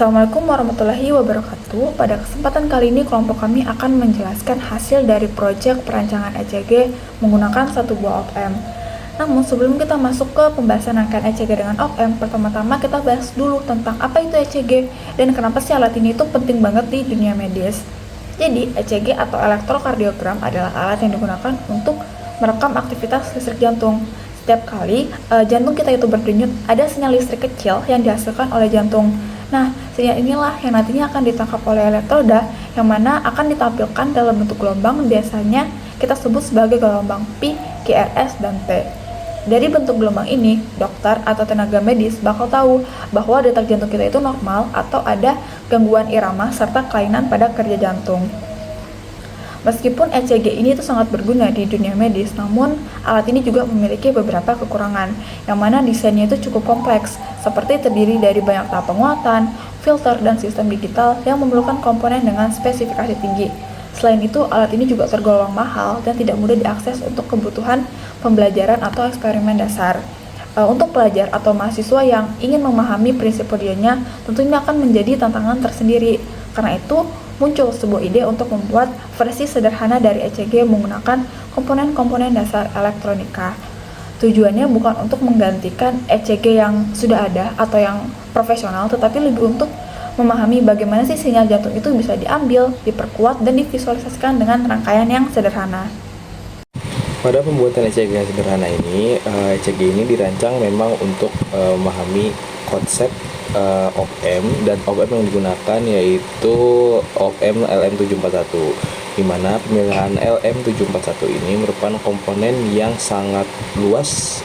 Assalamualaikum warahmatullahi wabarakatuh. Pada kesempatan kali ini kelompok kami akan menjelaskan hasil dari proyek perancangan ECG menggunakan satu buah op-amp. Namun sebelum kita masuk ke pembahasan rangkaian ECG dengan op-amp, pertama-tama kita bahas dulu tentang apa itu ECG dan kenapa sih alat ini itu penting banget di dunia medis. Jadi ECG atau elektrokardiogram adalah alat yang digunakan untuk merekam aktivitas listrik jantung. Setiap kali jantung kita itu berdenyut, ada sinyal listrik kecil yang dihasilkan oleh jantung. Nah, sinyal inilah yang nantinya akan ditangkap oleh elektroda, yang mana akan ditampilkan dalam bentuk gelombang, biasanya kita sebut sebagai gelombang P, QRS, dan T. Dari bentuk gelombang ini, dokter atau tenaga medis bakal tahu bahwa detak jantung kita itu normal atau ada gangguan irama serta kelainan pada kerja jantung. Meskipun ECG ini itu sangat berguna di dunia medis, namun alat ini juga memiliki beberapa kekurangan, yang mana desainnya itu cukup kompleks, seperti terdiri dari banyak tahap penguatan, filter, dan sistem digital yang memerlukan komponen dengan spesifikasi tinggi. Selain itu, alat ini juga tergolong mahal dan tidak mudah diakses untuk kebutuhan pembelajaran atau eksperimen dasar. Untuk pelajar atau mahasiswa yang ingin memahami prinsip kerjanya, tentunya akan menjadi tantangan tersendiri. Karena itu, muncul sebuah ide untuk membuat versi sederhana dari ECG menggunakan komponen-komponen dasar elektronika. Tujuannya bukan untuk menggantikan ECG yang sudah ada atau yang profesional, tetapi lebih untuk memahami bagaimana sih sinyal jantung itu bisa diambil, diperkuat, dan divisualisasikan dengan rangkaian yang sederhana. Pada pembuatan ECG yang sederhana ini, ECG ini dirancang memang untuk memahami konsep op-amp, dan op-amp yang digunakan yaitu op-amp LM741, di mana pemilihan LM741 ini merupakan komponen yang sangat luas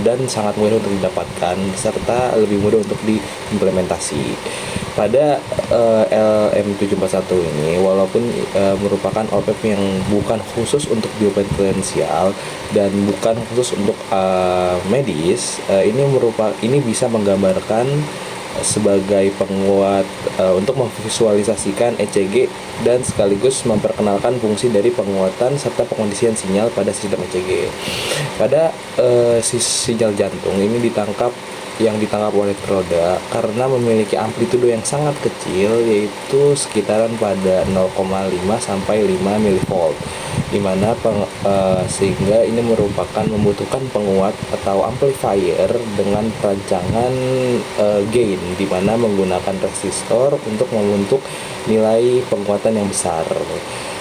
dan sangat mudah untuk didapatkan serta lebih mudah untuk diimplementasi. Pada LM741 ini, walaupun merupakan op-amp yang bukan khusus untuk biofrekuensial dan bukan khusus untuk medis, ini bisa menggambarkan sebagai penguat untuk memvisualisasikan ECG dan sekaligus memperkenalkan fungsi dari penguatan serta pengondisian sinyal pada sistem ECG. Pada sinyal jantung ini ditangkap oleh elektroda karena memiliki amplitudo yang sangat kecil, yaitu sekitaran pada 0,5 sampai 5 mV, di mana sehingga ini membutuhkan penguat atau amplifier dengan perancangan gain, di mana menggunakan resistor untuk membentuk nilai penguatan yang besar,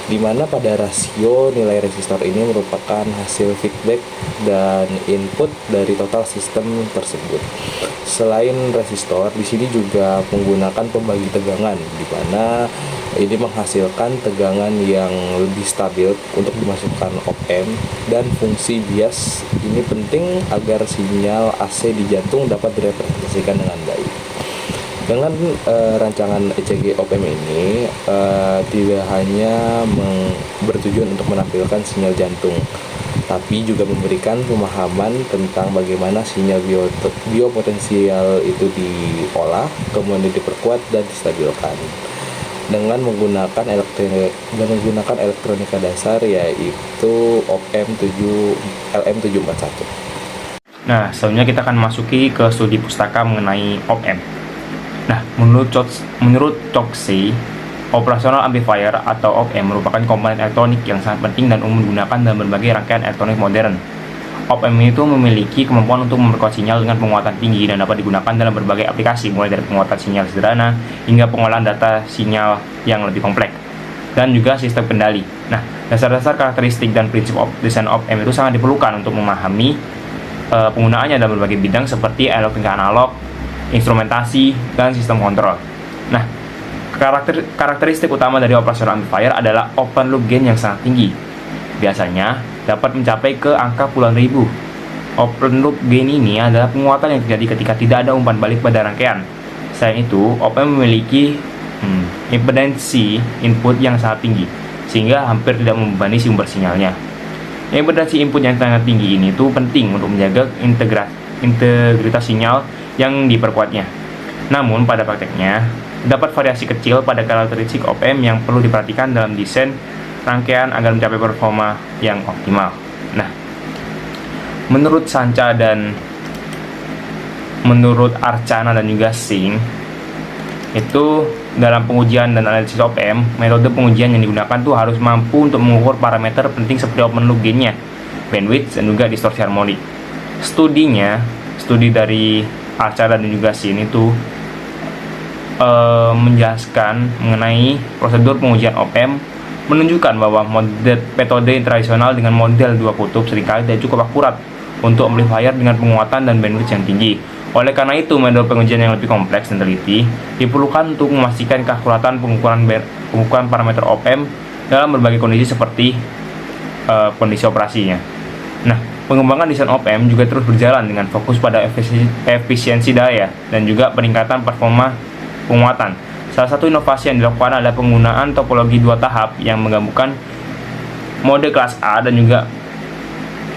di mana pada rasio nilai resistor ini merupakan hasil feedback dan input dari total sistem tersebut. Selain resistor, di sini juga menggunakan pembagi tegangan, di mana ini menghasilkan tegangan yang lebih stabil untuk dimasukkan op-amp, dan fungsi bias ini penting agar sinyal AC di jantung dapat direpresentasikan dengan baik. Dengan rancangan ECG op-amp ini tidak hanya bertujuan untuk menampilkan sinyal jantung, tapi juga memberikan pemahaman tentang bagaimana sinyal biopotensial itu diolah, kemudian diperkuat dan distabilkan dengan menggunakan elektronika dasar, yaitu op-amp LM741. Nah, selanjutnya kita akan masuki ke studi pustaka mengenai op-amp. Nah, menurut Choksey, operasional amplifier atau op-amp merupakan komponen elektronik yang sangat penting dan umum digunakan dalam berbagai rangkaian elektronik modern. Op-amp itu memiliki kemampuan untuk memperkuat sinyal dengan penguatan tinggi dan dapat digunakan dalam berbagai aplikasi, mulai dari penguatan sinyal sederhana hingga pengolahan data sinyal yang lebih kompleks, dan juga sistem kendali. Nah, dasar-dasar karakteristik dan prinsip desain op-amp itu sangat diperlukan untuk memahami penggunaannya dalam berbagai bidang seperti elektronika analog, instrumentasi, dan sistem kontrol. Nah, karakteristik utama dari operasional amplifier adalah open loop gain yang sangat tinggi. Biasanya dapat mencapai ke angka puluhan ribu. Open loop gain ini adalah penguatan yang terjadi ketika tidak ada umpan balik pada rangkaian. Selain itu, op-amp memiliki impedansi input yang sangat tinggi, sehingga hampir tidak membebani sumber sinyalnya. Impedansi input yang sangat tinggi ini tuh penting untuk menjaga integritas sinyal yang diperkuatnya. Namun pada prakteknya, terdapat variasi kecil pada karakteristik op-amp yang perlu diperhatikan dalam desain rangkaian agar mencapai performa yang optimal. Nah, menurut Sanca dan menurut Archana dan juga Singh, Itu dalam pengujian dan analisis OPM, metode pengujian yang digunakan tuh harus mampu untuk mengukur parameter penting seperti open loop gain-nya, bandwidth, dan juga distorsi harmonik. Studi dari Arca dan juga Sin itu menjelaskan mengenai prosedur pengujian OPM, menunjukkan bahwa metode tradisional dengan model dua kutub seringkali tidak cukup akurat untuk amplifier dengan penguatan dan bandwidth yang tinggi. Oleh karena itu, metode pengujian yang lebih kompleks dan teliti diperlukan untuk memastikan keakuratan pengukuran parameter OPM dalam berbagai kondisi seperti kondisi operasinya. Nah, pengembangan desain OPM juga terus berjalan dengan fokus pada efisiensi daya dan juga peningkatan performa penguatan. Salah satu inovasi yang dilakukan adalah penggunaan topologi dua tahap yang menggabungkan mode kelas A dan juga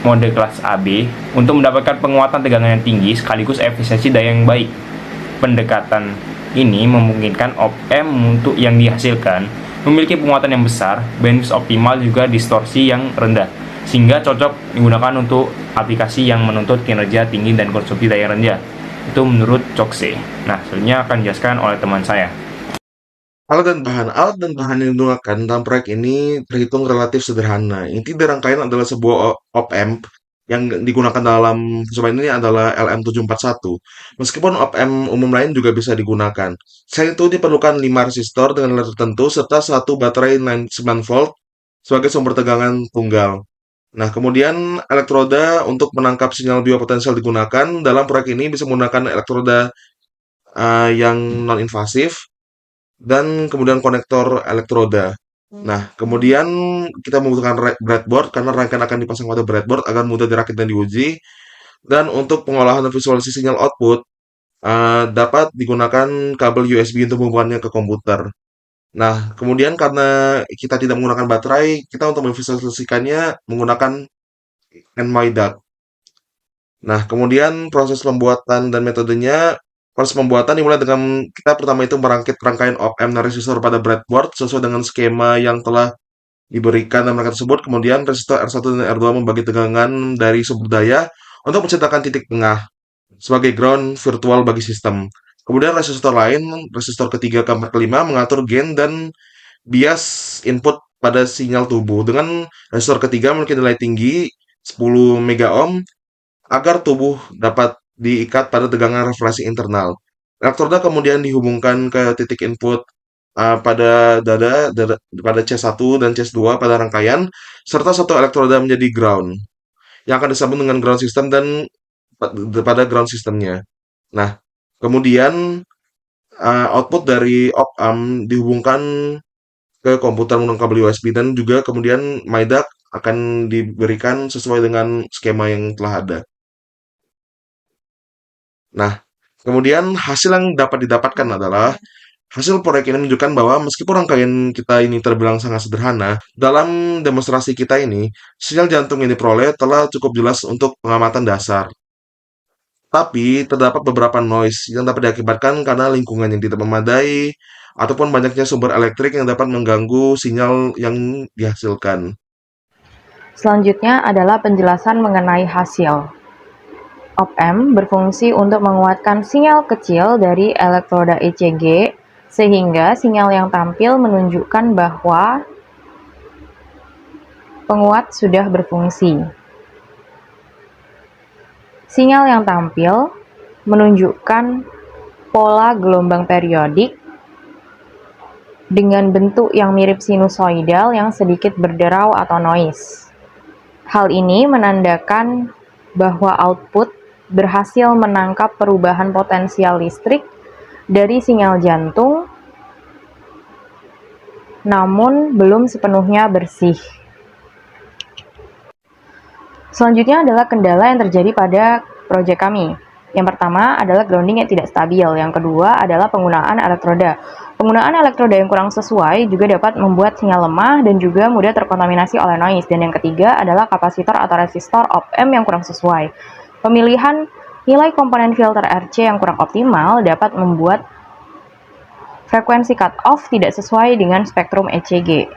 mode kelas AB untuk mendapatkan penguatan tegangan yang tinggi sekaligus efisiensi daya yang baik. Pendekatan ini memungkinkan OPM untuk yang dihasilkan memiliki penguatan yang besar, bandwidth optimal juga distorsi yang rendah, sehingga cocok digunakan untuk aplikasi yang menuntut kinerja tinggi dan konsumsi daya rendah. Itu menurut Chokse. Nah, selanjutnya akan dijelaskan oleh teman saya. Alat dan bahan yang digunakan dalam proyek ini terhitung relatif sederhana. Inti dari rangkaian adalah sebuah op-amp yang digunakan dalam percobaan ini adalah LM741. Meskipun op-amp umum lain juga bisa digunakan. Selain itu diperlukan 5 resistor dengan nilai tertentu serta satu baterai 9 volt sebagai sumber tegangan tunggal. Nah, kemudian elektroda untuk menangkap sinyal biopotensial digunakan. Dalam proyek ini bisa menggunakan elektroda yang non-invasif dan kemudian konektor elektroda. Nah, kemudian kita membutuhkan breadboard karena rangkaian akan dipasang pada breadboard agar mudah dirakit dan diuji. Dan untuk pengolahan dan visualisasi sinyal output dapat digunakan kabel USB untuk menghubungkannya ke komputer. Nah, kemudian karena kita tidak menggunakan baterai, kita untuk memvisualisasikannya menggunakan NMIDAC. Nah, kemudian proses pembuatan dan metodenya. Proses pembuatan dimulai dengan kita pertama itu merangkit rangkaian op-amp dan resistor pada breadboard sesuai dengan skema yang telah diberikan dalam rangkaian tersebut. Kemudian resistor R1 dan R2 membagi tegangan dari sumber daya untuk menciptakan titik tengah sebagai ground virtual bagi sistem. Kemudian resistor lain, resistor ketiga, keempat, kelima mengatur gain dan bias input pada sinyal tubuh. Dengan resistor ketiga memiliki nilai tinggi 10 mega ohm agar tubuh dapat diikat pada tegangan referensi internal. Elektroda kemudian dihubungkan ke titik input pada pada C1 dan C2 pada rangkaian, serta satu elektroda menjadi ground, yang akan disambung dengan ground system dan pada ground systemnya. Nah, kemudian output dari op-amp dihubungkan ke komputer menggunakan kabel USB dan juga kemudian MIDAC akan diberikan sesuai dengan skema yang telah ada. Nah, kemudian hasil yang dapat didapatkan adalah hasil proyek ini menunjukkan bahwa meskipun rangkaian kita ini terbilang sangat sederhana, dalam demonstrasi kita ini, sinyal jantung yang diperoleh telah cukup jelas untuk pengamatan dasar. Tapi, terdapat beberapa noise yang dapat diakibatkan karena lingkungan yang tidak memadai, ataupun banyaknya sumber elektrik yang dapat mengganggu sinyal yang dihasilkan. Selanjutnya adalah penjelasan mengenai hasil. Op-amp berfungsi untuk menguatkan sinyal kecil dari elektroda ECG sehingga sinyal yang tampil menunjukkan bahwa penguat sudah berfungsi. Sinyal yang tampil menunjukkan pola gelombang periodik dengan bentuk yang mirip sinusoidal yang sedikit berderau atau noise. Hal ini menandakan bahwa output berhasil menangkap perubahan potensial listrik dari sinyal jantung, namun belum sepenuhnya bersih. Selanjutnya adalah kendala yang terjadi pada proyek kami. Yang pertama adalah grounding yang tidak stabil. Yang kedua adalah penggunaan elektroda. Penggunaan elektroda yang kurang sesuai juga dapat membuat sinyal lemah dan juga mudah terkontaminasi oleh noise. Dan yang ketiga adalah kapasitor atau resistor op-amp yang kurang sesuai. Pemilihan nilai komponen filter RC yang kurang optimal dapat membuat frekuensi cut-off tidak sesuai dengan spektrum ECG.